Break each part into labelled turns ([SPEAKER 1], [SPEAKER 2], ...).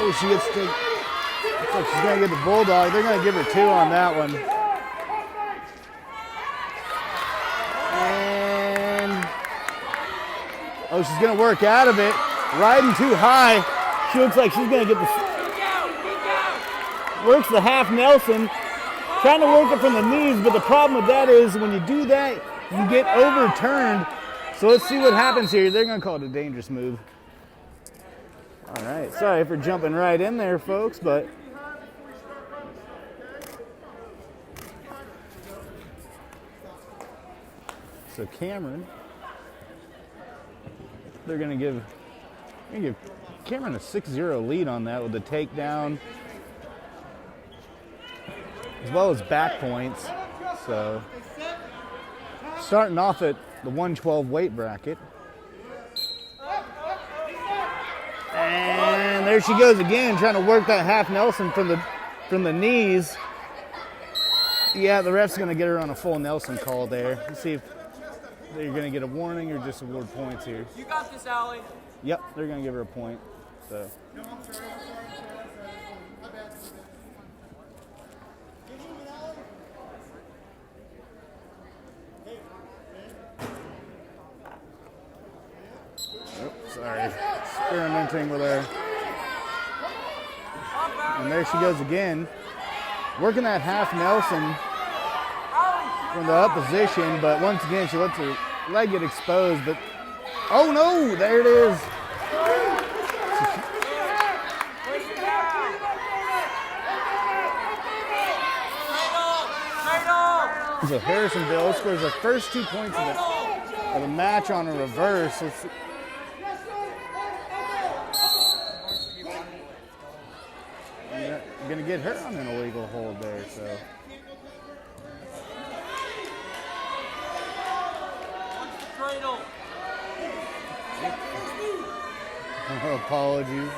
[SPEAKER 1] Oh, she gets to, looks like she's gonna get the bulldog. They're gonna give her 2 on that one. And, oh, she's gonna work out of it. Riding too high. She looks like she's gonna get the, works the half Nelson. Trying to work it from the knees, but the problem with that is when you do that, you get overturned. So let's see what happens here. They're gonna call it a dangerous move. All right, sorry for jumping right in there, folks, but so Cameron, they're gonna give Cameron a 6-0 lead on that with the takedown, as well as back points. So starting off at the 112 weight bracket. And there she goes again, trying to work that half Nelson from the knees. Yeah, the ref's gonna get her on a full Nelson call there. Let's see if they're gonna get a warning or just award points here.
[SPEAKER 2] You got this, Allie.
[SPEAKER 1] Yep, they're gonna give her a point. So. Sorry, experimenting with her. And there she goes again, working that half Nelson from the up position, but once again she lets her leg get exposed, but oh no, there it is. So Harrisonville scores the first 2 points of the match on a reverse. You're going to get her on an illegal hold there, so. Apologies.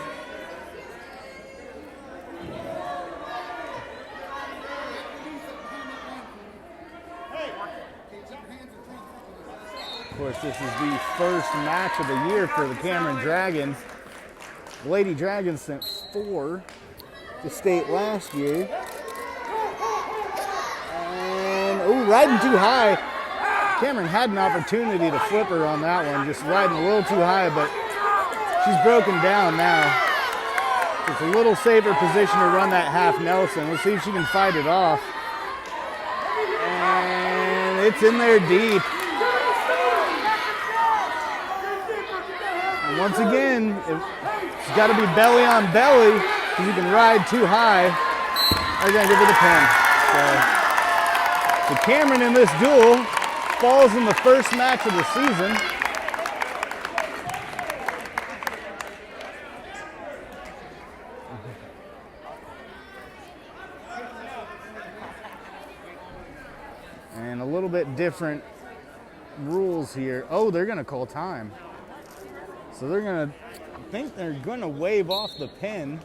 [SPEAKER 1] Of course, this is the first match of the year for the Cameron Dragons. The Lady Dragons sent 4 to state last year. And, oh, riding too high. Cameron had an opportunity to flip her on that one, just riding a little too high, but she's broken down now. It's a little safer position to run that half Nelson. Let's see if she can fight it off. And it's in there deep. And once again, she's got to be belly on belly. You can ride too high, they're going to give her the pin. So Cameron in this duel falls in the first match of the season. And a little bit different rules here. Oh, they're going to call time. So they're going to, I think they're going to wave off the pin.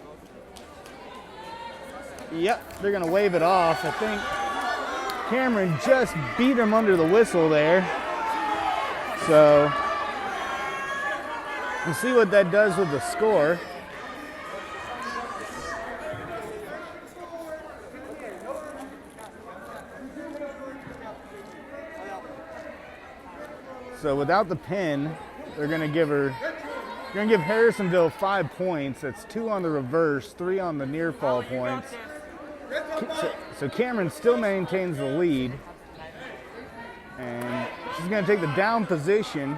[SPEAKER 1] Yep, they're going to wave it off. I think Cameron just beat him under the whistle there. So we'll see what that does with the score. So without the pin, they're going to give Harrisonville 5 points. That's 2 on the reverse, 3 on the near fall points. So Cameron still maintains the lead. And she's going to take the down position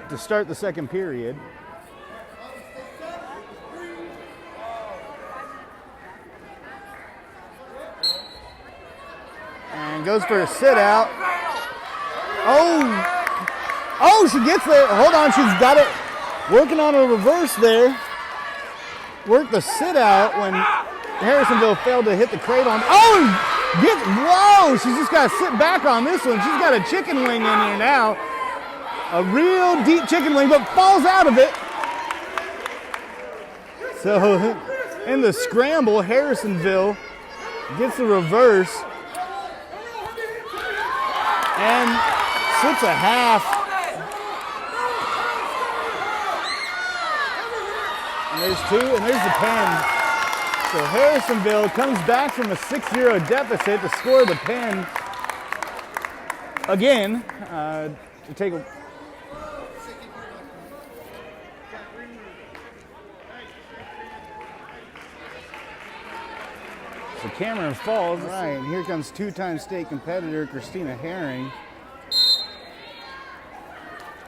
[SPEAKER 1] to start the second period. And goes for a sit out. Oh, she gets there. Hold on, she's got it. Working on a reverse there. Worked the sit out when Harrisonville failed to hit the cradle. Whoa, she's just got to sit back on this one. She's got a chicken wing in here now. A real deep chicken wing, but falls out of it. So in the scramble, Harrisonville gets the reverse and sits a half. And there's two, and there's the pin. So Harrisonville comes back from a 6-0 deficit to score the pin again to take a. So Cameron falls. Right, and here comes two-time state competitor Christina Herring.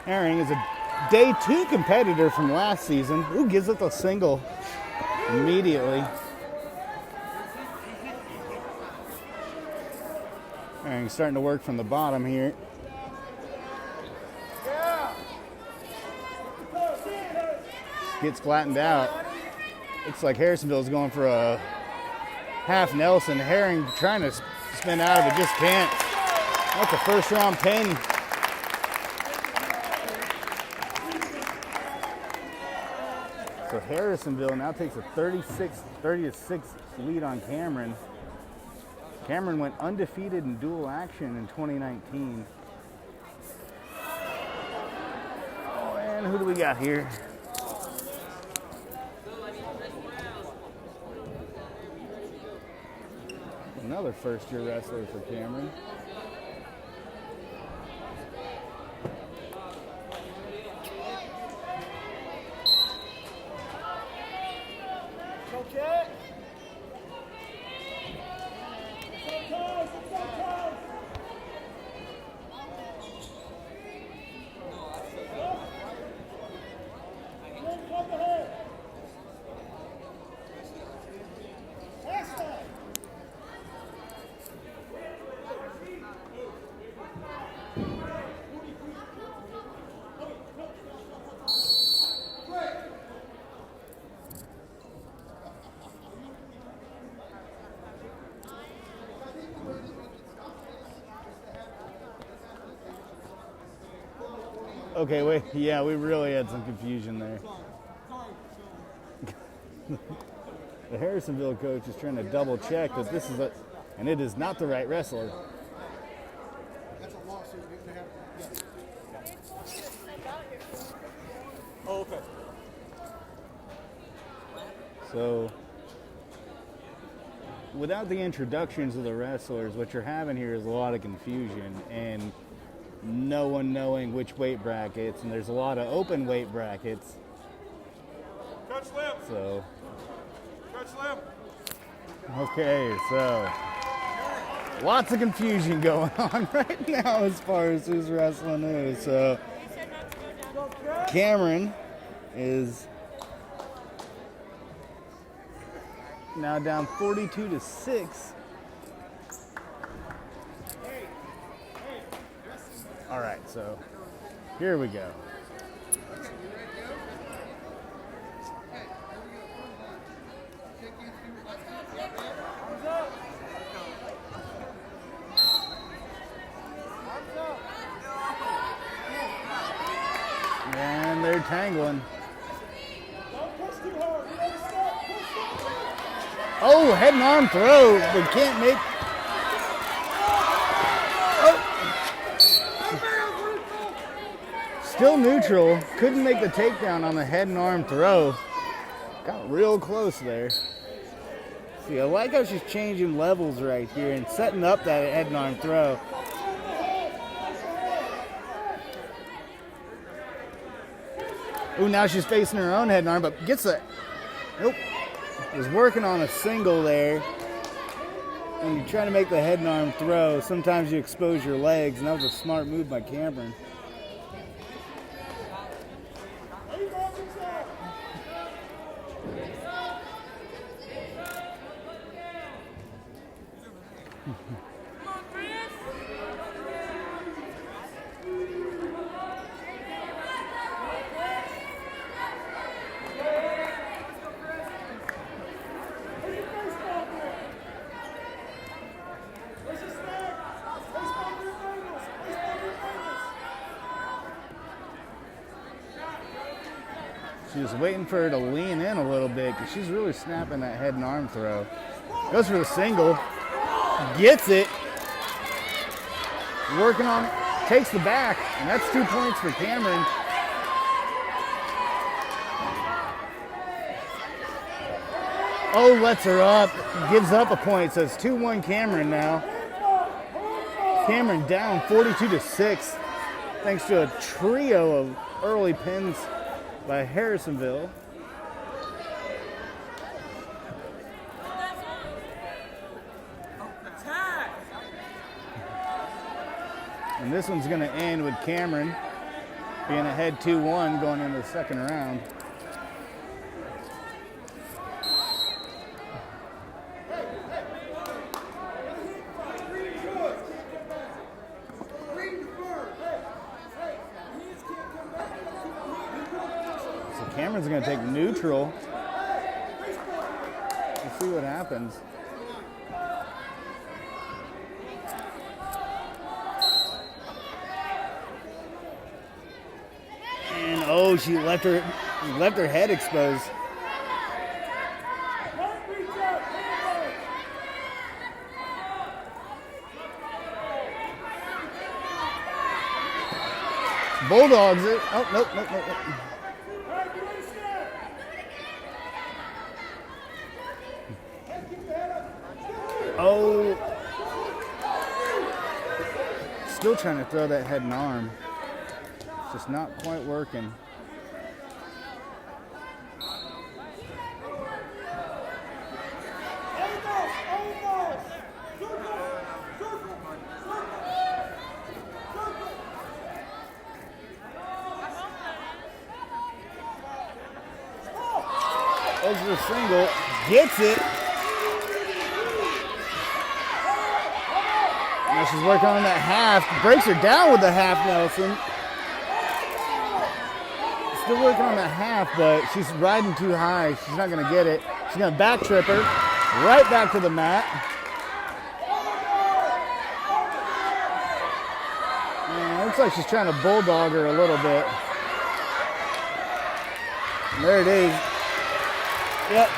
[SPEAKER 1] Herring is a day 2 competitor from last season. Who gives it a single immediately? Herring starting to work from the bottom here. Gets flattened out. Looks like Harrisonville's going for a half Nelson. Herring trying to spin out of it, just can't. That's a first round pin. So Harrisonville now takes a 30-6 lead on Cameron. Cameron went undefeated in dual action in 2019. Oh, and who do we got here? Another first-year wrestler for Cameron. Okay, wait, yeah, we really had some confusion there. The Harrisonville coach is trying to double check that this is and it is not the right wrestler.
[SPEAKER 2] That's a lawsuit. Oh, okay.
[SPEAKER 1] So, without the introductions of the wrestlers, what you're having here is a lot of confusion and no one knowing which weight brackets, and there's a lot of open weight brackets.
[SPEAKER 2] Coach Slim.
[SPEAKER 1] So,
[SPEAKER 2] Coach Slim.
[SPEAKER 1] okay, so lots of confusion going on right now as far as who's wrestling who. So, Cameron is now down 42-6. All right, so here we go. And they're tangling. Oh, head and arm throw, but can't make. Still neutral, couldn't make the takedown on the head and arm throw. Got real close there. See, I like how she's changing levels right here and setting up that head and arm throw. Ooh, now she's facing her own head and arm, but gets it. Nope. Was working on a single there. When you're trying to make the head and arm throw, sometimes you expose your legs, and that was a smart move by Cameron. She was waiting for her to lean in a little bit because she's really snapping that head and arm throw. Goes for the single. Gets it. Working on it. Takes the back. And that's 2 points for Cameron. Oh, lets her up. Gives up a point. So it's 2-1 Cameron now. Cameron down 42-6. Thanks to a trio of early pins by Harrisonville. And this one's going to end with Cameron being ahead 2-1 going into the second round. So Cameron's going to take neutral. We'll see what happens. Oh, she left her head exposed. Bulldogs it. Oh, nope. Oh. Still trying to throw that head and arm. It's just not quite working. Goes to the single, gets it. Now she's working on that half, breaks her down with the half Nelson. Still working on that half, but she's riding too high. She's not gonna get it. She's gonna back trip her, right back to the mat. And it looks like she's trying to bulldog her a little bit. And there it is. Yep.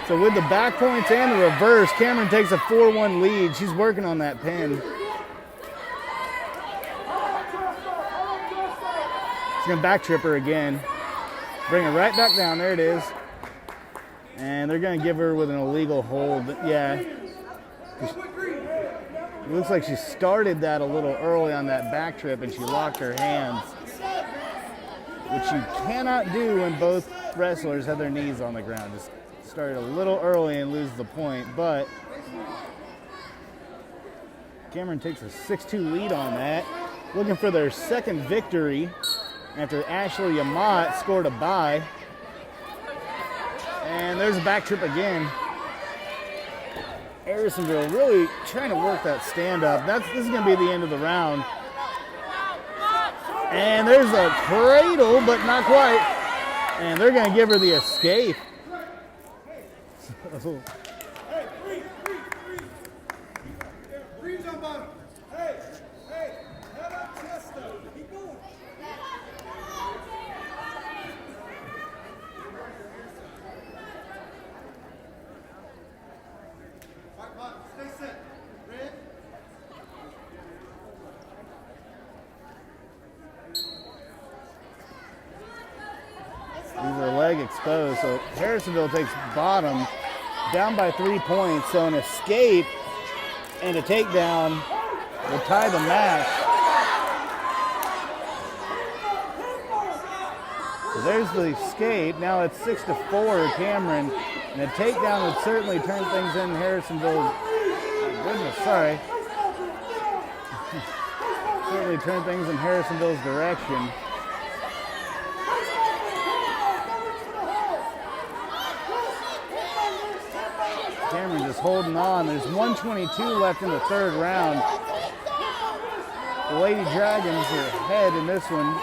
[SPEAKER 1] So with the back points and the reverse, Cameron takes a 4-1 lead. She's working on that pin. She's going to back trip her again. Bring her right back down. There it is. And they're going to give her with an illegal hold. Yeah. It looks like she started that a little early on that back trip and she locked her hands, which you cannot do when both wrestlers have their knees on the ground. Just started a little early and lose the point, but Cameron takes a 6-2 lead on that. Looking for their second victory after Ashley Amat scored a bye. And there's a back trip again. Harrisonville really trying to work that stand-up. This is going to be the end of the round. And there's a cradle, but not quite. And they're going to give her the escape. Leg exposed, so Harrisonville takes bottom, down by 3 points, so an escape and a takedown will tie the match. So there's the escape. Now it's 6-4 Cameron, and a takedown would certainly turn things in Harrisonville. Oh, goodness, sorry. Certainly turn things in Harrisonville's direction. Cameron just holding on. There's 1:22 left in the third round. The Lady Dragons are ahead in this one.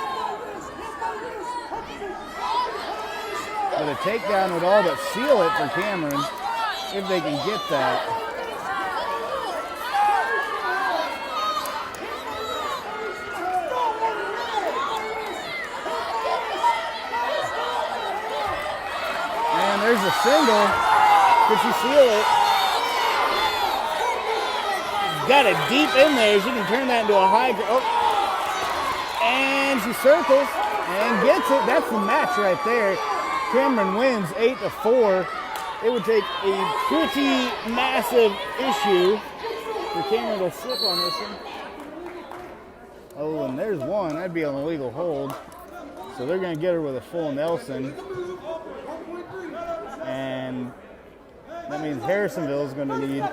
[SPEAKER 1] But a takedown would all but seal it for Cameron if they can get that. And there's a single. Could she seal it? Got it deep in there. She can turn that into a high. Oh. And she circles and gets it. That's the match right there. Cameron wins 8-4. It would take a pretty massive issue for Cameron to slip on this one. Oh, and there's one. That'd be an illegal hold. So they're going to get her with a full Nelson. And that means Harrisonville is going to need...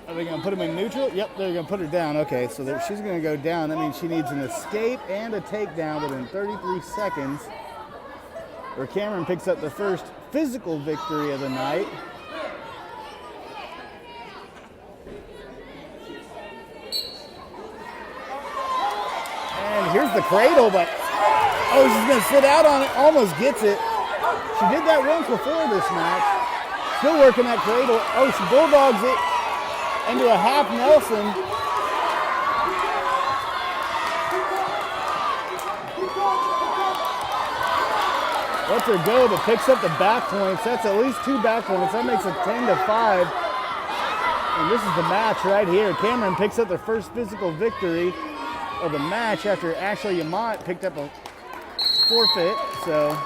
[SPEAKER 1] Are they going to put him in neutral? Yep, they're going to put her down. Okay, so she's going to go down. That means she needs an escape and a takedown within 33 seconds. Where Cameron picks up the first physical victory of the night. And here's the cradle, but oh, she's going to sit out on it. Almost gets it. She did that once before this match. Still working that cradle. Oh, she bulldogs it into a half Nelson. Lets her go, but picks up the back points. That's at least 2 back points. That makes it 10-5. And this is the match right here. Cameron picks up their first physical victory of the match after Ashley Yamont picked up a forfeit. So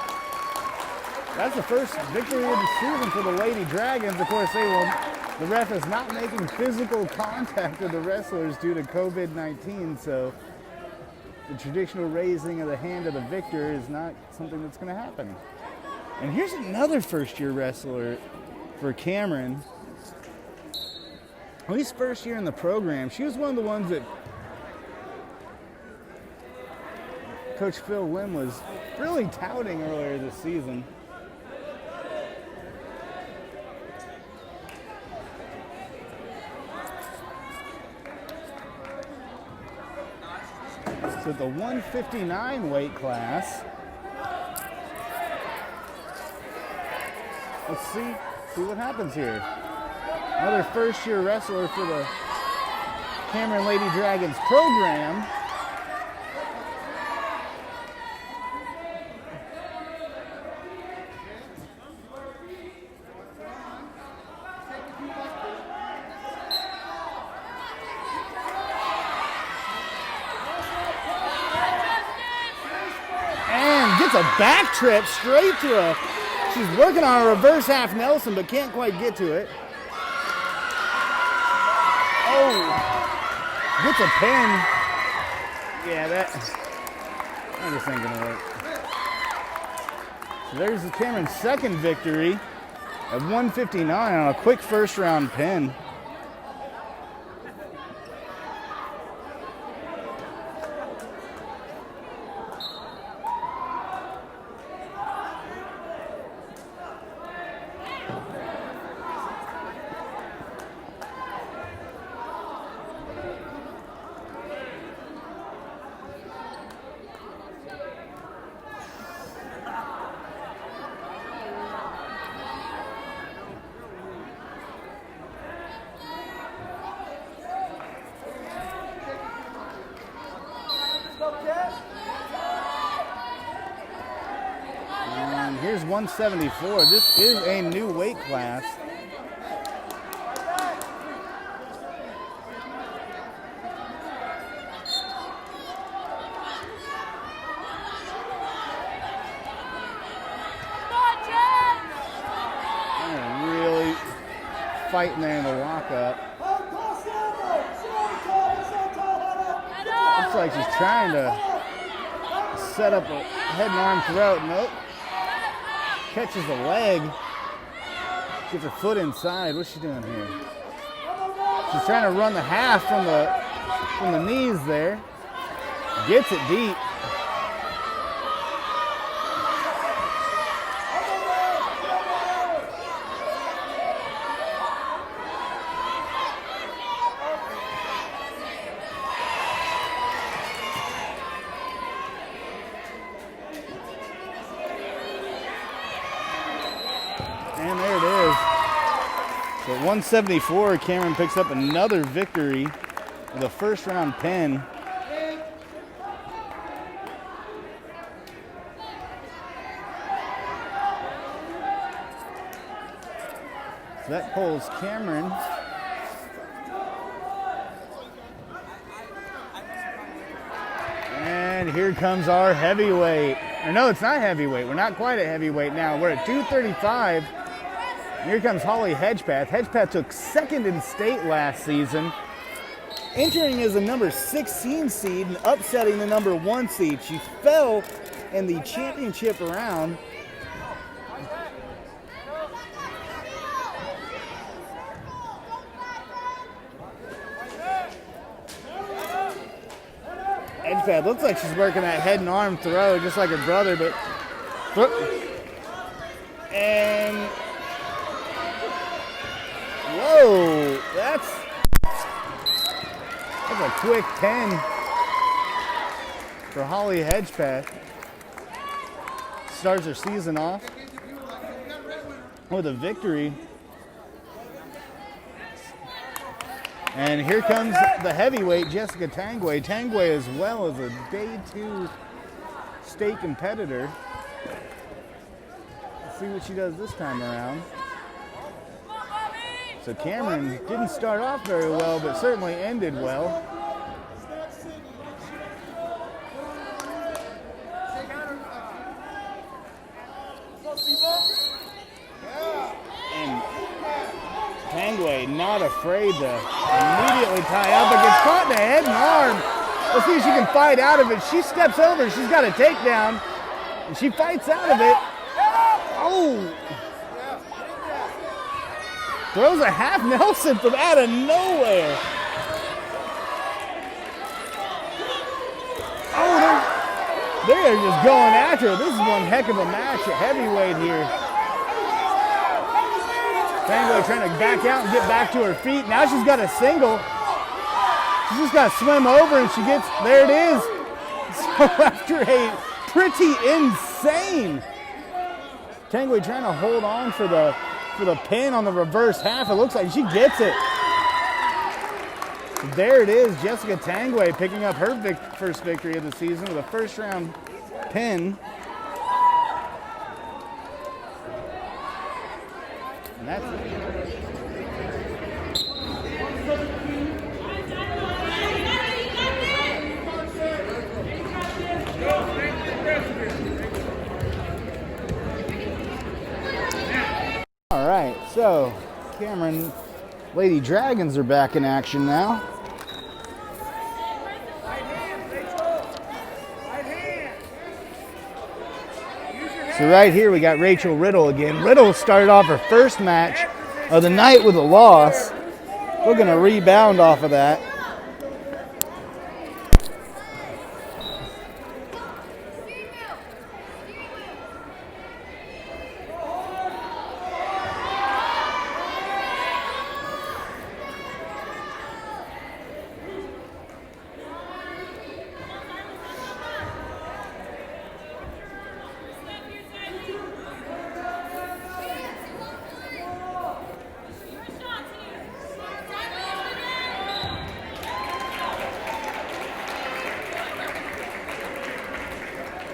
[SPEAKER 1] that's the first victory of the season for the Lady Dragons. Of course, the ref is not making physical contact with the wrestlers due to COVID-19. So the traditional raising of the hand of the victor is not something that's going to happen. And here's another first-year wrestler for Cameron. At least first year in the program. She was one of the ones that Coach Phil Lim was really touting earlier this season. So the 159 weight class. Let's see what happens here. Another first-year wrestler for the Cameron Lady Dragons program. And gets a back trip straight to a... She's working on a reverse half Nelson, but can't quite get to it. Oh, gets a pin. Yeah, that just ain't gonna work. So there's Cameron's second victory at 159 on a quick first round pin. And here's 174. This is a new weight class. Really fighting there in the walk-up. Looks like she's trying to set up a head and arm throat. Nope. Catches the leg. Gets her foot inside. What's she doing here? She's trying to run the half from the knees there. Gets it deep. And there it is. So at 174, Cameron picks up another victory with a first round pin. So that pulls Cameron And here comes our heavyweight. Or no, it's not heavyweight. We're not quite at heavyweight now. We're at 235. Here comes Holly Hedgepath. Hedgepath took second in state last season, entering as a number 16 seed and upsetting the number 1 seed. She fell in the championship round. Hedgepath looks like she's working that head and arm throw just like her brother, but and whoa, that's a quick 10 for Holly Hedgepath. Starts her season off with a victory. And here comes the heavyweight, Jessica Tangway. Tangway as well as a day 2 state competitor. Let's see what she does this time around. So Cameron didn't start off very well, but certainly ended well. And Tangway not afraid to immediately tie up, but gets caught in the head and arm. Let's see if she can fight out of it. She steps over, she's got a takedown, and she fights out of it. Oh! Throws a half Nelson from out of nowhere. Oh, they're just going after her. This is one heck of a match at heavyweight here. Tangway trying to back out and get back to her feet. Now she's got a single. She's just got to swim over and she gets, there it is. So after a pretty insane, Tangway trying to hold on for the pin on the reverse half. It looks like she gets it. There it is, Jessica Tangway picking up her first victory of the season with a first round pin. And that's it. All right, so Cameron Lady Dragons are back in action now. So right here we got Rachel Riddle again. Riddle started off her first match of the night with a loss. We're going to rebound off of that.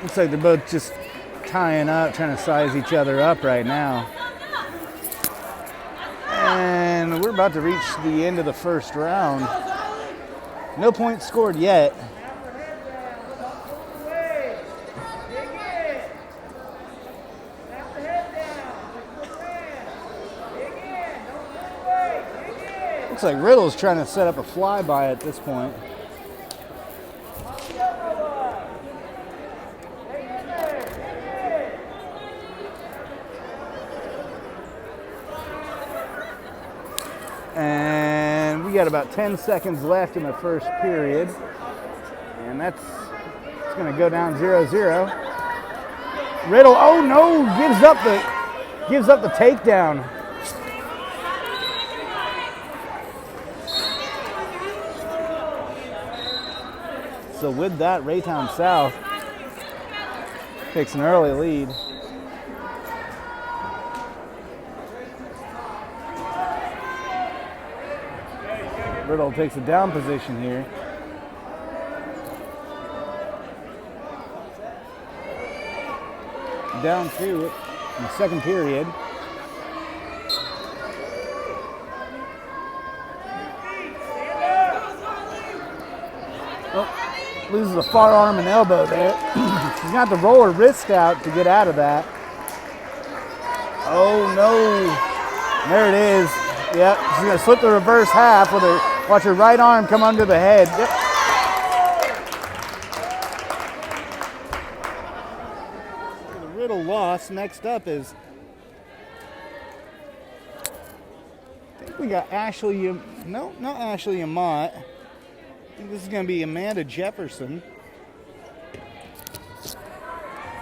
[SPEAKER 1] Looks like they're both just tying up, trying to size each other up right now. And we're about to reach the end of the first round. No points scored yet. Looks like Riddle's trying to set up a flyby at this point. And we got about 10 seconds left in the first period. And it's going to go down 0-0. Riddle, oh no, gives up the takedown. So with that, Raytown South takes an early lead. Riddle takes a down position here. Down 2 in the second period. Oh, Loses a far arm and elbow there. She's got to roll her wrist out to get out of that. Oh no. There it is. Yep, she's gonna slip the reverse half with her, watch her right arm come under the head. Yep. The Riddle loss. Next up is, I think we got Ashley, no, not Ashley Amott. I think this is gonna be Amanda Jefferson.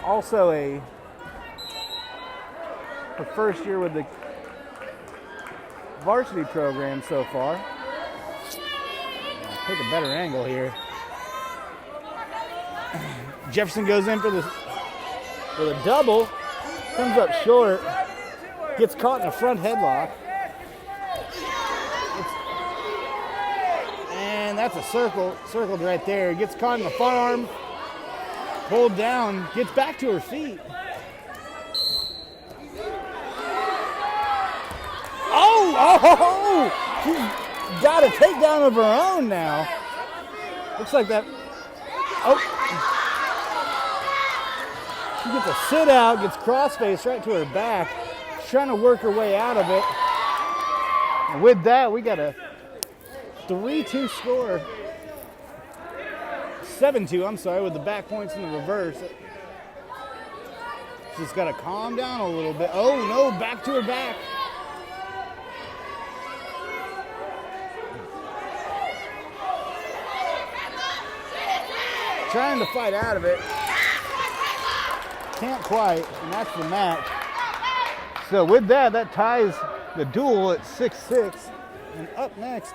[SPEAKER 1] Also her first year with the varsity program so far. I'll take a better angle here. Jefferson goes in for the double, comes up short, gets caught in a front headlock. And that's a circled right there. Gets caught in the forearm, pulled down, gets back to her feet. Oh, she's got a takedown of her own now. Looks like that. Oh. She gets a sit out, gets crossface right to her back. She's trying to work her way out of it. And with that, we got a 3-2 score. 7-2, I'm sorry, with the back points in the reverse. She's got to calm down a little bit. Oh no, back to her back. Trying to fight out of it. Can't quite, and that's the match. So with that, that ties the duel at 6-6. And up next,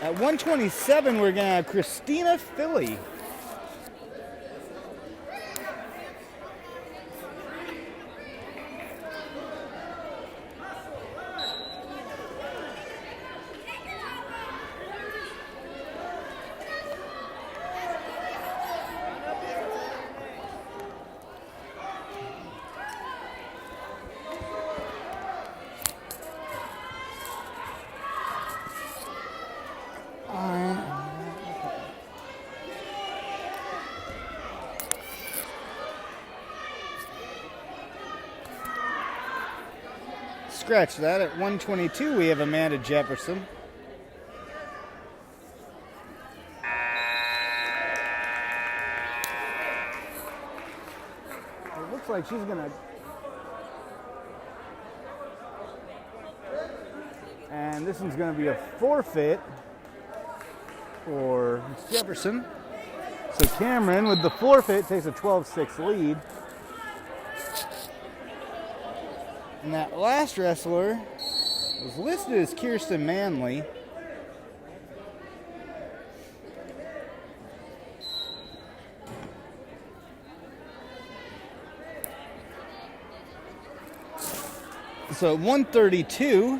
[SPEAKER 1] at 127, we're gonna have Christina Philly. Scratch that. At 122, we have Amanda Jefferson. It looks like she's gonna. And this one's gonna be a forfeit for Jefferson. So Cameron, with the forfeit, takes a 12-6 lead. And that last wrestler was listed as Kirsten Manley. So 132.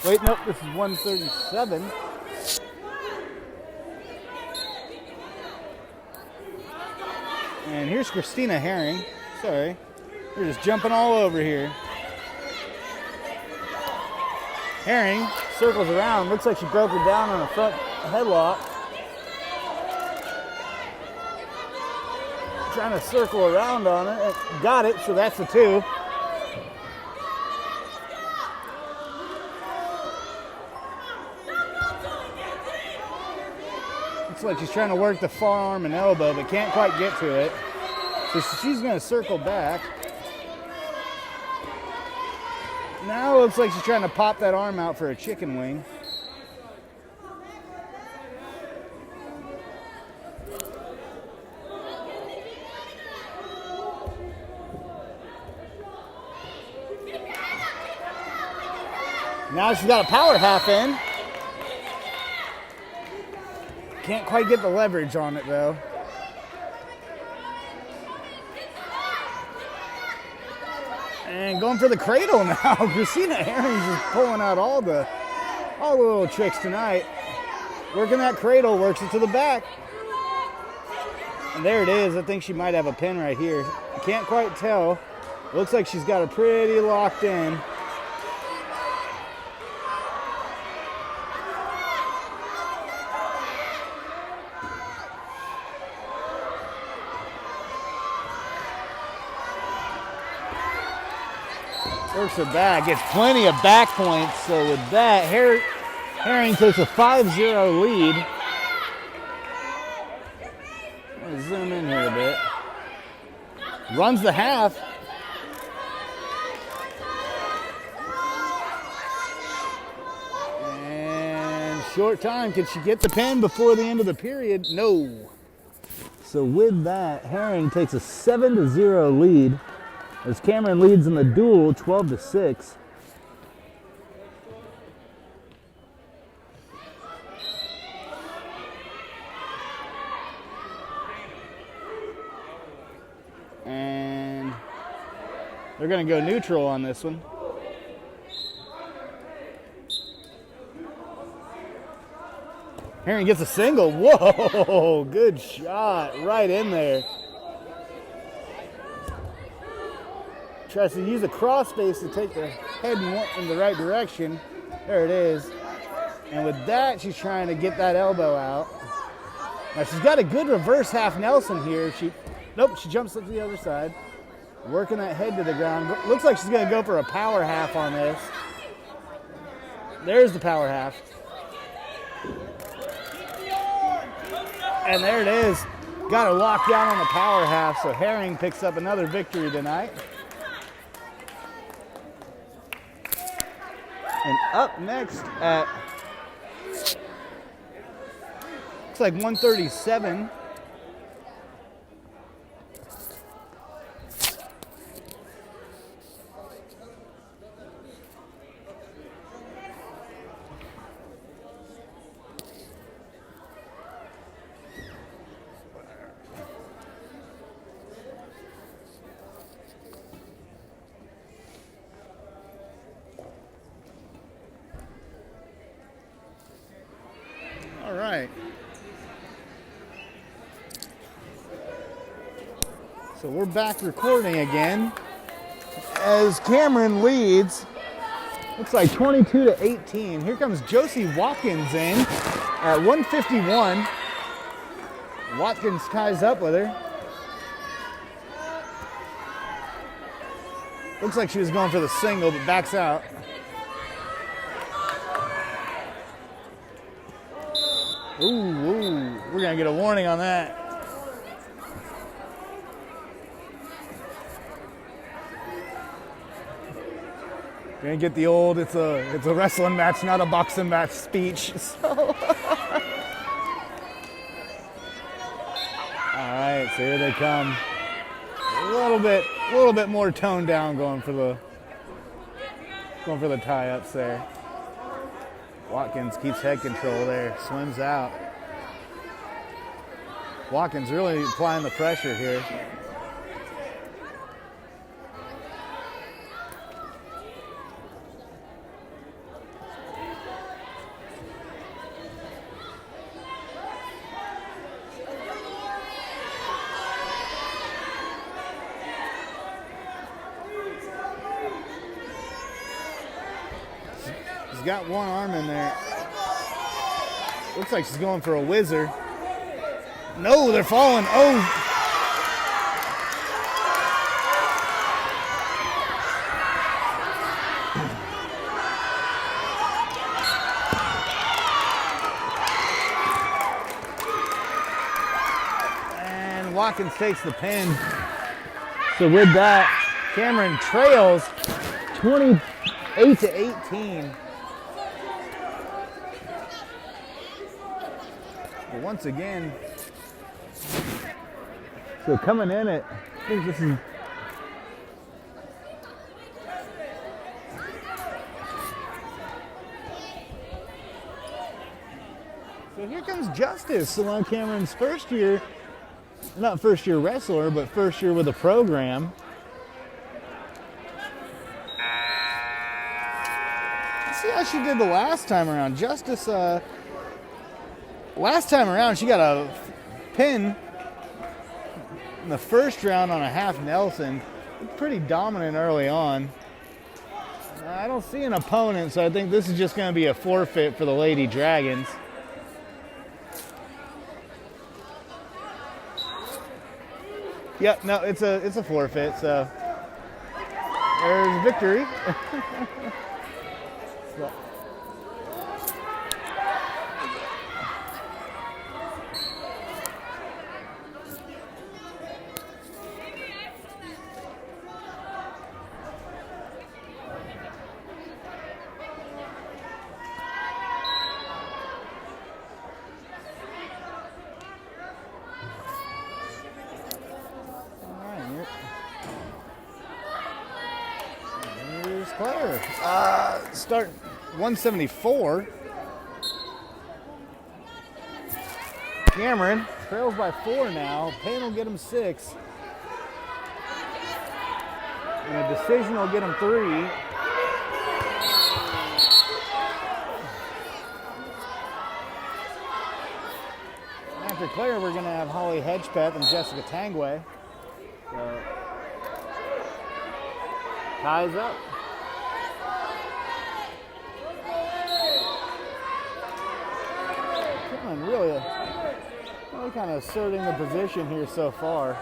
[SPEAKER 1] Wait, nope, this is 137. And here's Christina Herring. Sorry. We're just jumping all over here. Herring circles around. Looks like she broke her down on a front headlock. Trying to circle around on it. Got it, so that's the 2. Looks like she's trying to work the forearm and elbow, but can't quite get to it. So she's going to circle back. Now it looks like she's trying to pop that arm out for a chicken wing. Now she's got a power half in. Can't quite get the leverage on it though. And going for the cradle now. Christina Herring's just pulling out all the little tricks tonight. Working that cradle, works it to the back. And there it is. I think she might have a pin right here. I can't quite tell. Looks like she's got her pretty locked in. Works it back, gets plenty of back points. So with that, Herring takes a 5-0 lead. Let me zoom in here a bit. Runs the half. And short time. Can she get the pin before the end of the period? No. So with that, Herring takes a 7-0 lead as Cameron leads in the duel 12-6. And they're going to go neutral on this one. Herring gets a single. Whoa, good shot right in there. Tries to use a cross face to take the head in the right direction. There it is. And with that, she's trying to get that elbow out. Now she's got a good reverse half Nelson here. She jumps to the other side. Working that head to the ground. Looks like she's going to go for a power half on this. There's the power half. And there it is. Got her locked down on the power half, so Herring picks up another victory tonight. And up next at, looks like 137. All right. So we're back recording again as Cameron leads. Looks like 22-18. Here comes Josie Watkins in at 151. Watkins ties up with her. Looks like she was going for the single, but backs out. Ooh, we're gonna get a warning on that. Gonna get the old, it's a wrestling match, not a boxing match speech. So. All right, so here they come. A little bit more toned down, going for the tie-ups there. Watkins keeps head control there, swims out. Watkins really applying the pressure here. She's got one arm in there. Looks like she's going for a whizzer. No, they're falling. Oh. And Watkins takes the pin. So with that, Cameron trails 28-18. But once again, so coming in at, I think this is, so here comes Justice, Salon Cameron's first year, not first year wrestler, but first year with a program. Let's see how she did the last time around. Justice, last time around she got a pin in the first round on a half Nelson. Pretty dominant early on. I don't see an opponent, so I think this is just going to be a forfeit for the Lady Dragons. Yep, no, it's a forfeit, so There's victory. So, Claire. Start 174. Cameron trails by 4 now. Payne will get him 6. And a decision will get him 3. After Claire, we're going to have Holly Hedgepeth and Jessica Tangway. So, ties up. Really kind of asserting the position here so far.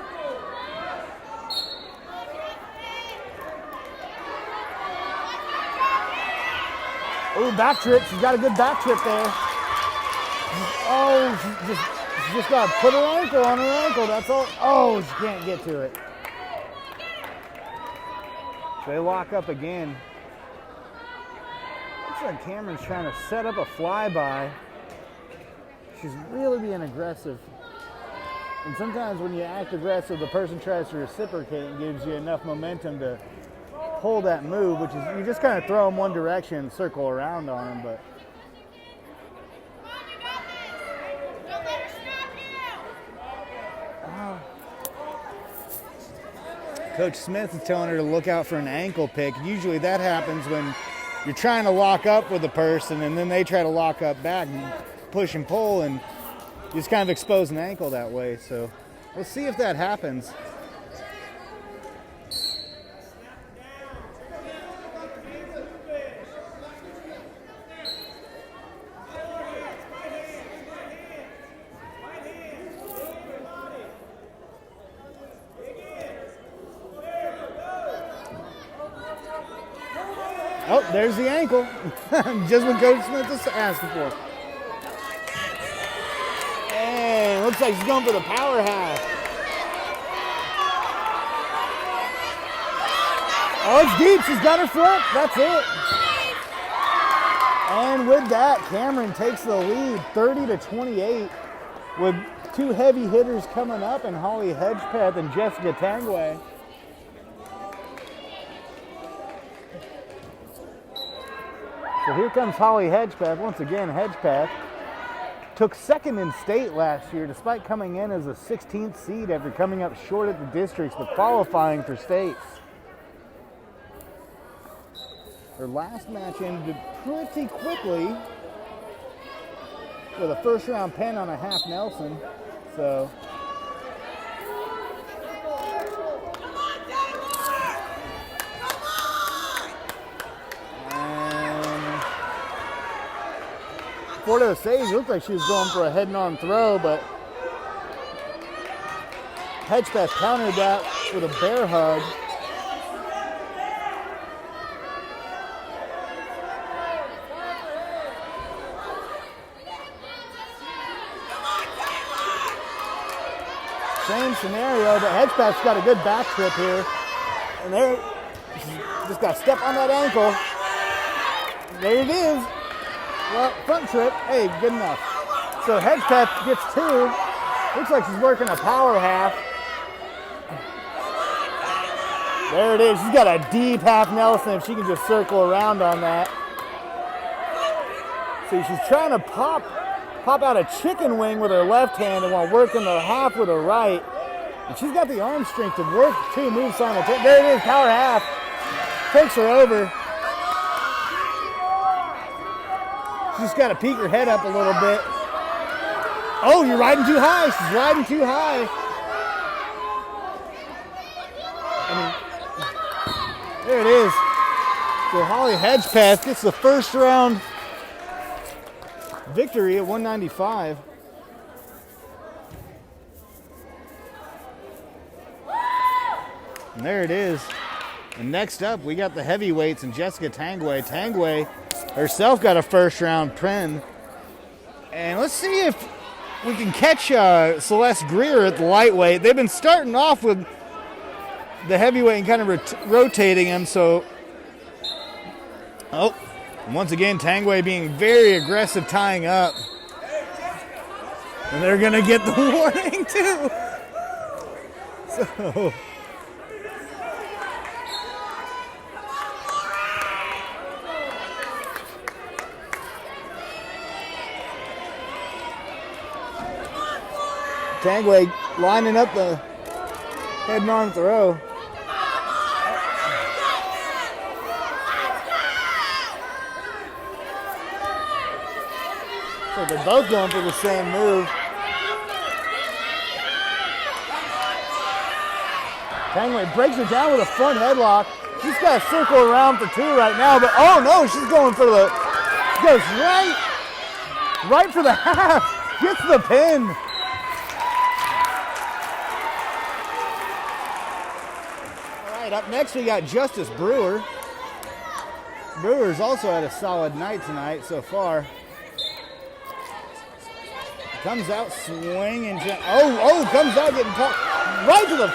[SPEAKER 1] Oh, back trip. She's got a good back trip there. Oh, she just got to put her ankle on her ankle. That's all. Oh, she can't get to it. They lock up again. Looks like Cameron's trying to set up a flyby. She's really being aggressive. And sometimes when you act aggressive, the person tries to reciprocate and gives you enough momentum to pull that move, which is you just kind of throw them one direction and circle around on them. But Coach Smith is telling her to look out for an ankle pick. Usually that happens when you're trying to lock up with a person and then they try to lock up back and push and pull, and you just kind of expose an ankle that way. So let's see if that happens. Oh, there's the ankle. Just what Coach Smith was asking for. And looks like she's going for the power half. Oh, it's deep. She's got her foot. That's it. And with that, Cameron takes the lead 30-28 with 2 heavy hitters coming up, and Holly Hedgepeth and Jessica Tangway. So here comes Holly Hedgepeth. Once again, Hedgepeth took second in state last year despite coming in as a 16th seed after coming up short at the districts but qualifying for states. Her last match ended pretty quickly with a first-round pin on a half Nelson. So Fort Osage looked like she was going for a head-on throw, but Hedgepeth countered that with a bear hug. Same scenario, but Hedgepeth's got a good back trip here. And there, just got to step on that ankle. There it is. Well, front trip, hey, good enough. So Hedgepeth gets 2. Looks like she's working a power half. There it is. She's got a deep half Nelson if she can just circle around on that. See, she's trying to pop out a chicken wing with her left hand and while working the half with her right. And she's got the arm strength to work 2 moves simultaneously. There it is, power half. Takes her over. She's got to peek her head up a little bit. Oh, you're riding too high. She's riding too high. There it is. So Holly Hedgepeth gets the first round victory at 195. And there it is. And next up, we got the heavyweights and Jessica Tangway. Tangway herself got a first-round pin. And let's see if we can catch Celeste Greer at the lightweight. They've been starting off with the heavyweight and kind of rotating him. So, once again, Tangway being very aggressive, tying up. And they're going to get the warning, too. So... Tangway lining up the head and arm throw. So they're both going for the same move. Tangway breaks it down with a front headlock. She's got to circle around for two right now, but oh no, she's going for the, goes right for the half, gets the pin. Up next, we got Justice Brewer. Brewer's also had a solid night tonight so far. Comes out swinging. Comes out getting caught right to the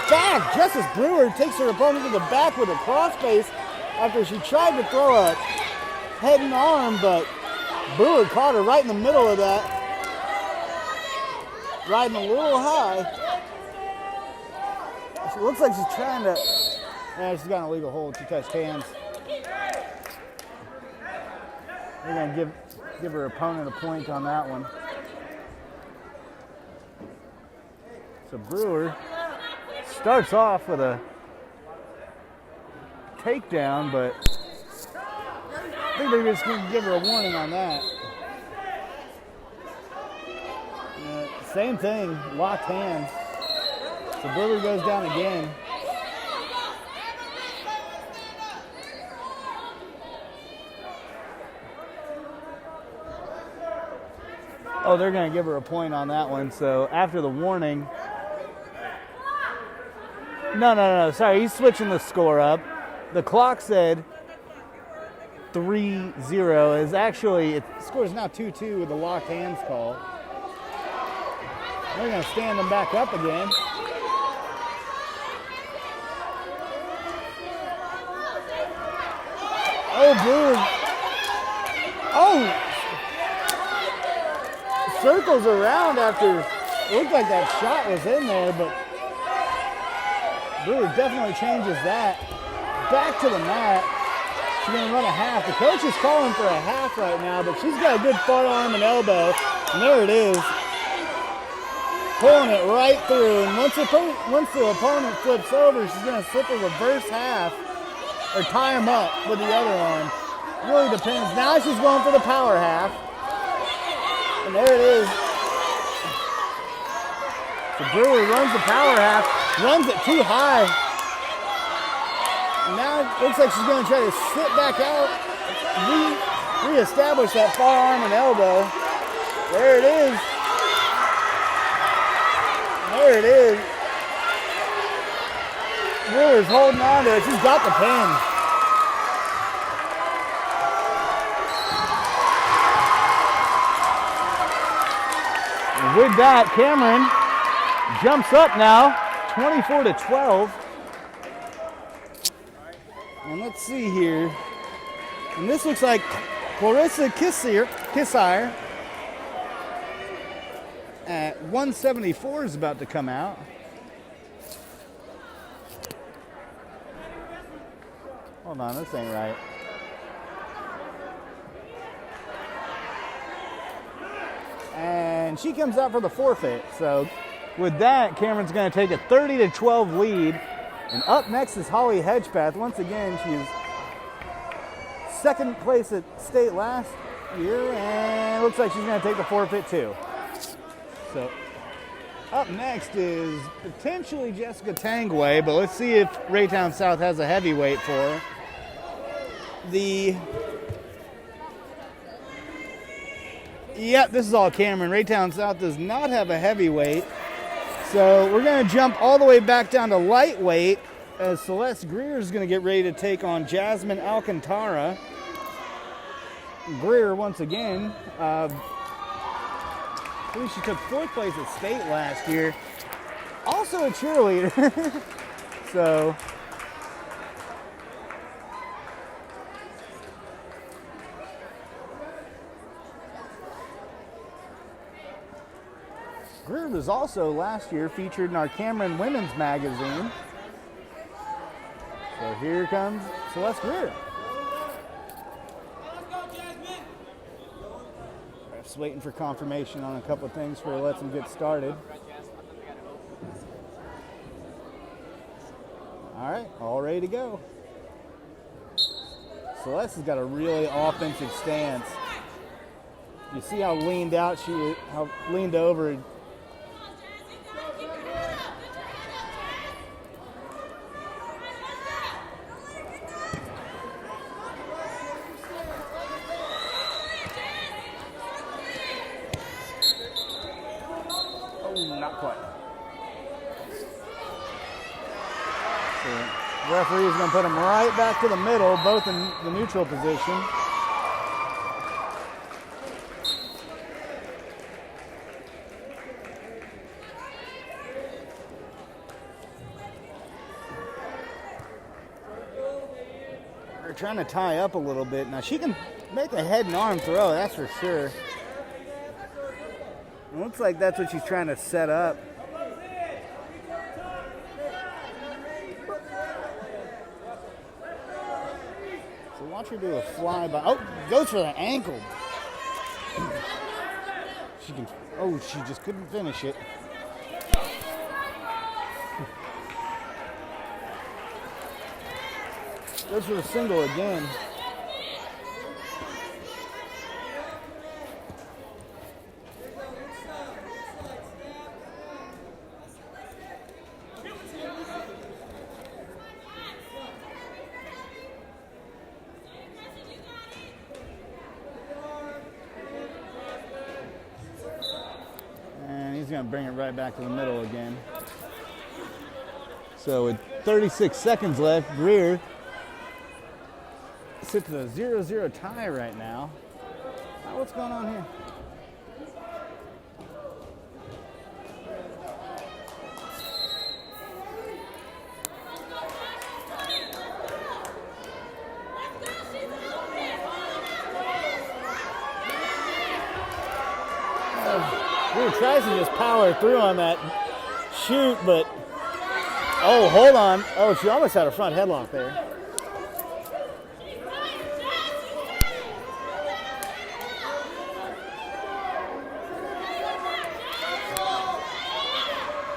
[SPEAKER 1] back. Justice Brewer takes her opponent to the back with a crossface after she tried to throw a head and arm, but Brewer caught her right in the middle of that. Riding a little high. It looks like she's trying to... Yeah, she's got an illegal hold. She touched hands. We're going to give her opponent a point on that one. So Brewer starts off with a takedown, but I think they're just going to give her a warning on that. Same thing, locked hands. So Brewer goes down again. Oh, they're going to give her a point on that one. So after the warning... No. Sorry, he's switching the score up. The clock said 3-0. Is actually, the score is now 2-2 with the locked hands call. They're going to stand them back up again. Oh, Brewer. Oh! Circles around after, it looked like that shot was in there, but Brewer definitely changes that. Back to the mat. She's going to run a half. The coach is calling for a half right now, but she's got a good forearm and elbow, and there it is. Pulling it right through, and once the opponent flips over, she's going to slip a reverse half or tie him up with the other arm. Really depends. Now she's going for the power half. And there it is. So Brewer runs the power half, runs it too high. And now it looks like she's going to try to sit back out, reestablish that forearm and elbow. There it is. There it is. Brewer's holding on to it. She's got the pin. With that, Cameron jumps up now, 24-12. And let's see here. And this looks like Clarissa Kissire at 174 is about to come out. Hold on, this ain't right. And she comes out for the forfeit. So with that, Cameron's going to take a 30-12 lead. And up next is Holly Hedgepath. Once again, she's second place at state last year, and looks like she's going to take the forfeit too. So up next is potentially Jessica Tangway, but let's see if Raytown South has a heavyweight for her. Yep, this is all Cameron. Raytown South does not have a heavyweight. So we're going to jump all the way back down to lightweight. as Celeste Greer is going to get ready to take on Jasmine Alcantara. Greer, once again, I believe she took 4th place at state last year. Also a cheerleader. So, Greer was also last year featured in our Cameron Women's Magazine. So here comes Celeste Greer. Just waiting for confirmation on a couple of things before he lets them get started. All right, all ready to go. Celeste has got a really offensive stance. You see how leaned out she is, how leaned over. Oh, not quite. The referee is going to put them right back to the middle, both in the neutral position. They're trying to tie up a little bit. Now she can make a head and arm throw, that's for sure. It looks like that's what she's trying to set up. Watch her do a flyby. Oh, goes for the ankle. She can. Oh, she just couldn't finish it. Goes for the single again. He's going to bring it right back to the middle again. So with 36 seconds left, Greer sits at a 0-0 tie right now. What's going on here? Greer tries to just power through on that shoot, but oh, hold on. Oh, she almost had a front headlock there.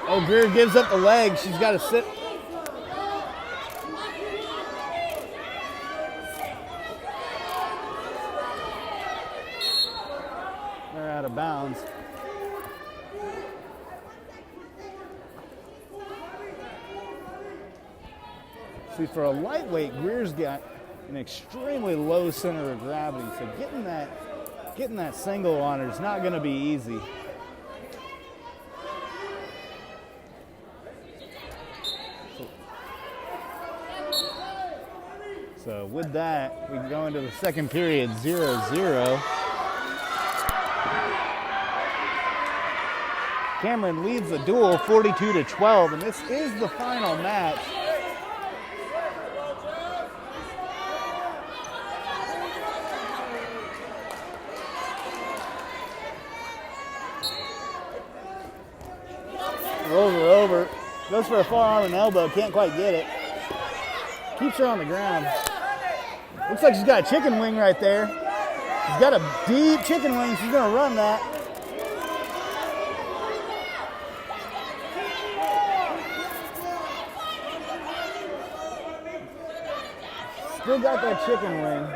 [SPEAKER 1] Oh, Greer gives up the leg. She's got to sit. They're out of bounds. See, for a lightweight, Greer's got an extremely low center of gravity, so getting that single on her is not going to be easy. So with that, we go into the second period, 0-0. Cameron leads the duel 42-12, and this is the final match. Over. Goes for a forearm and elbow, can't quite get it. Keeps her on the ground. Looks like she's got a chicken wing right there. She's got a deep chicken wing, she's gonna run that. Still got that chicken wing.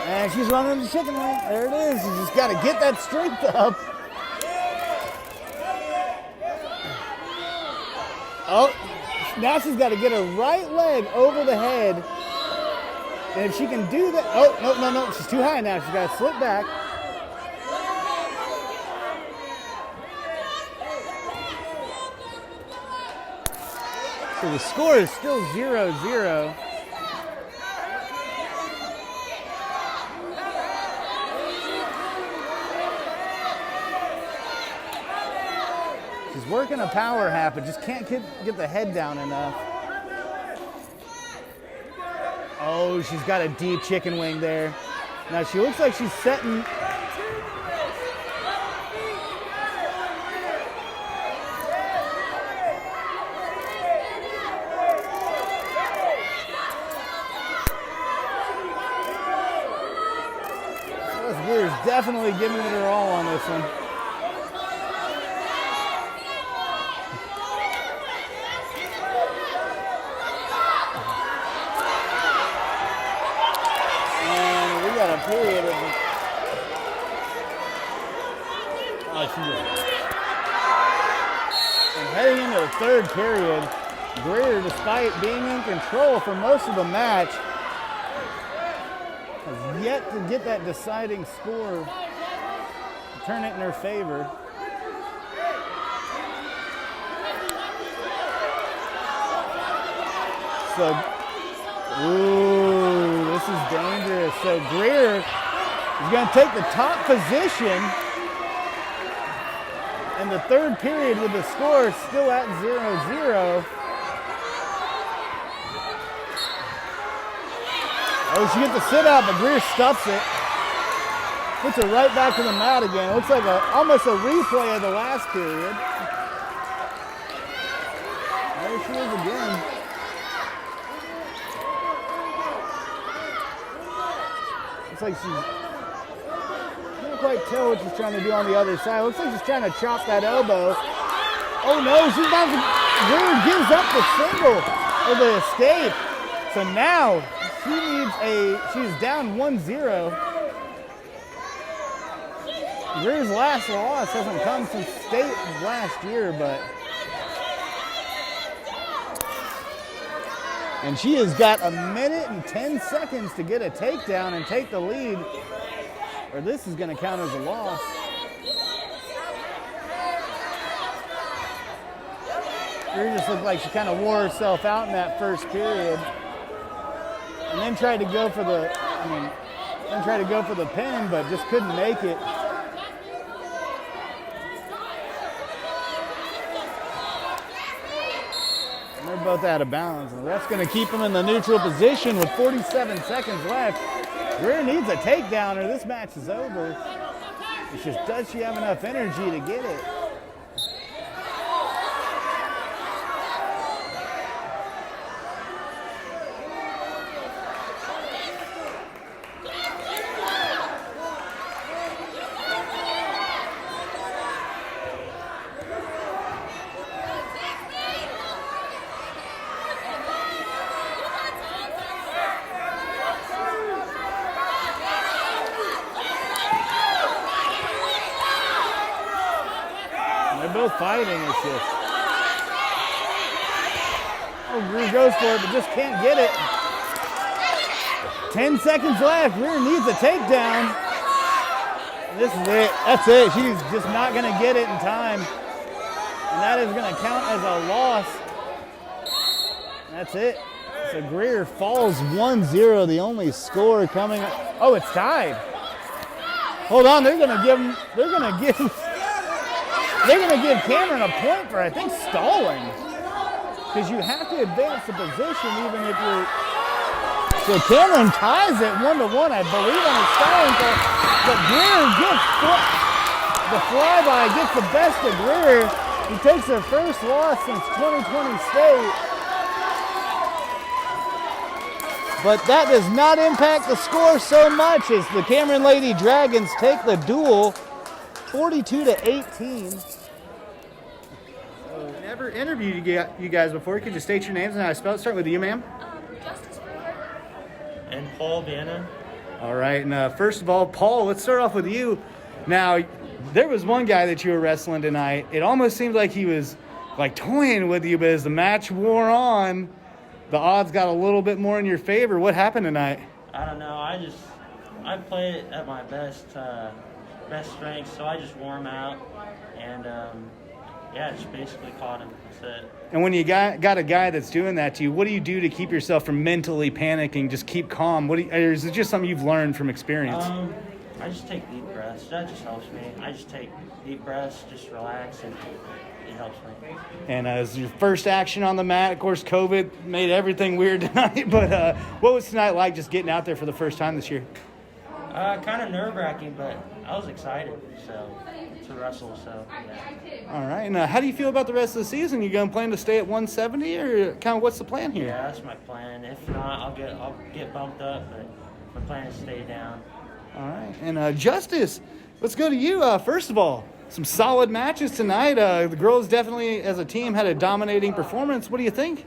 [SPEAKER 1] And she's running the chicken wing. There it is. You just got to get that strength up. Oh, Now she's got to get her right leg over the head. And if she can do that, oh, no. She's too high now. She's got to slip back. So the score is still 0-0. She's working a power half, but just can't get the head down enough. Oh, she's got a deep chicken wing there. Now she looks like she's setting. Greer's definitely giving it her all on this one. And we got a period of. And heading into the third period, Greer, despite being in control for most of the match, has yet to get that deciding score to turn it in her favor. So, ooh, this is dangerous. So Greer is going to take the top position in the third period with the score still at 0-0. Oh, she gets the sit out, but Greer stuffs it. Puts her right back to the mat again. It looks like almost a replay of the last period. There she is again. Looks like she's, can't quite tell what she's trying to do on the other side. Looks like she's trying to chop that elbow. Oh no, she's about to, Greer gives up the single or the escape. So now, she's down 1-0. Greer's last loss hasn't come since state last year, but. And she has got 1 minute and 10 seconds to get a takedown and take the lead, or this is going to count as a loss. Greer just looked like she kind of wore herself out in that first period. And then tried to go for the, pin, but just couldn't make it. And they're both out of balance. And that's going to keep them in the neutral position with 47 seconds left. Greer needs a takedown or this match is over. It's just, does she have enough energy to get it? Both fighting, it's just. Oh, Greer goes for it, but just can't get it. 10 seconds left. Greer needs a takedown. This is it. That's it. She's just not going to get it in time. And that is going to count as a loss. That's it. So Greer falls 1-0, the only score coming up. Oh, it's tied. Hold on, they're going to give Cameron a point for, I think, stalling. Because you have to advance the position even if you're... So Cameron ties it 1-1, I believe, on a stalling call. But Greer gets the flyby, gets the best of Greer. He takes their first loss since 2020 state. But that does not impact the score so much as the Cameron Lady Dragons take the duel 42-18. Never interviewed you guys before. Could you state your names and how I spell it? Start with you, ma'am.
[SPEAKER 3] Justice Brewer.
[SPEAKER 4] And Paul Bannon.
[SPEAKER 1] All right. And first of all, Paul, let's start off with you. Now, there was one guy that you were wrestling tonight. It almost seemed like he was like toying with you, but as the match wore on, the odds got a little bit more in your favor. What happened tonight?
[SPEAKER 4] I don't know. I played it at my best strength, so I just wore him out, and just basically caught him. That's it.
[SPEAKER 1] And when you got a guy that's doing that to you, what do you do to keep yourself from mentally panicking? Just keep calm. Or is it just something you've learned from experience?
[SPEAKER 4] I just take deep breaths. That just helps me. I just take deep breaths, just relax, and it helps me.
[SPEAKER 1] And as your first action on the mat, of course, COVID made everything weird tonight. But what was tonight like, just getting out there for the first time this year?
[SPEAKER 4] Kind of nerve-wracking, but I was excited to wrestle. So yeah.
[SPEAKER 1] All right. And how do you feel about the rest of the season? You going to plan to stay at 170, or kind of what's the plan here?
[SPEAKER 4] Yeah, that's my plan. If not, I'll get bumped up, but my plan is to stay down.
[SPEAKER 1] All right. And Justice, let's go to you. First of all, some solid matches tonight. The girls definitely, as a team, had a dominating performance. What do you think?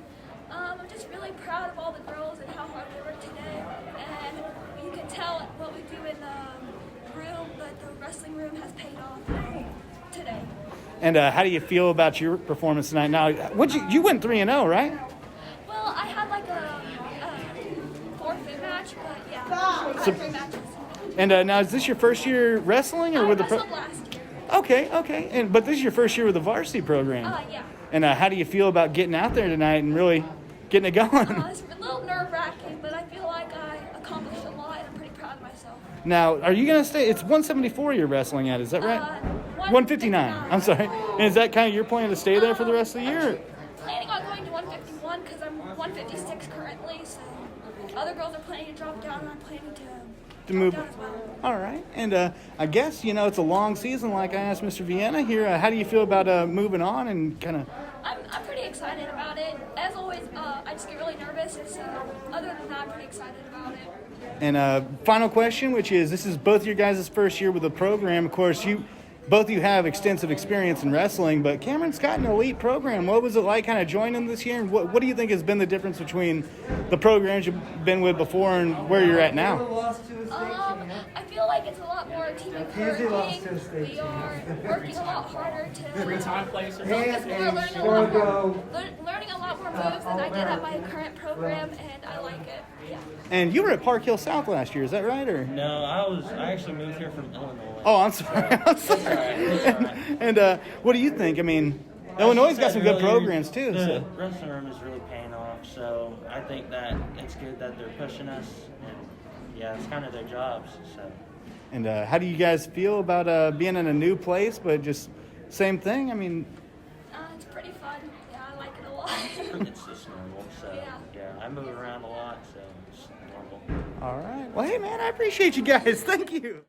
[SPEAKER 3] I'm just really proud of all the girls and how hard they worked today. And you can tell what we do in the room, but the wrestling room has paid off today.
[SPEAKER 1] And how do you feel about your performance tonight? Now, you went 3-0, right?
[SPEAKER 3] Well, I had like a forfeit match, but yeah, 3 matches.
[SPEAKER 1] And now, is this your first year wrestling, or
[SPEAKER 3] I
[SPEAKER 1] with the
[SPEAKER 3] wrestled last year.
[SPEAKER 1] Okay. But this is your first year with the varsity program.
[SPEAKER 3] Yeah.
[SPEAKER 1] And how do you feel about getting out there tonight and really getting it going?
[SPEAKER 3] It's a little nerve-wracking, but I feel like I accomplished a lot, and I'm pretty proud of myself.
[SPEAKER 1] Now, are you going to stay? It's 174 you're wrestling at, is that right? 159. I'm sorry. And is that kind of your plan to stay there for the rest of the year?
[SPEAKER 3] Planning on going to 151 because I'm 156 currently, so other girls are planning to drop down, and I'm planning to
[SPEAKER 1] move
[SPEAKER 3] down as well.
[SPEAKER 1] All right. And I guess, it's a long season, like I asked Mr. Vienna here. How do you feel about moving on and kind of...
[SPEAKER 3] I'm pretty excited about it. As always, I just get really nervous, so other than that, I'm pretty excited about it.
[SPEAKER 1] And final question, which is, this is both your guys' first year with the program. Of course, both of you have extensive experience in wrestling, but Cameron's got an elite program. What was it like kind of joining this year? And what do you think has been the difference between the programs you've been with before and where you're at now?
[SPEAKER 3] I feel like it's a lot more team encouraging. We are working a lot harder to focus more, learning a lot more moves than I did at my current program, and I like it. Yeah.
[SPEAKER 1] And you were at Park Hill South last year, is that right? Or
[SPEAKER 4] No, I actually moved here from Illinois.
[SPEAKER 1] Oh, I'm sorry.
[SPEAKER 4] It's all right.
[SPEAKER 1] And what do you think? I mean, Illinois' got some good programs too.
[SPEAKER 4] The wrestling room is really paying off, so I think that it's good that they're pushing us, and yeah, it's kind of their jobs. So.
[SPEAKER 1] And how do you guys feel about being in a new place, but just same thing? I mean,
[SPEAKER 3] it's pretty fun. Yeah, I like it a lot.
[SPEAKER 4] It's just normal. So yeah, I move around a lot, so it's normal.
[SPEAKER 1] All right. Well, hey man, I appreciate you guys. Thank you.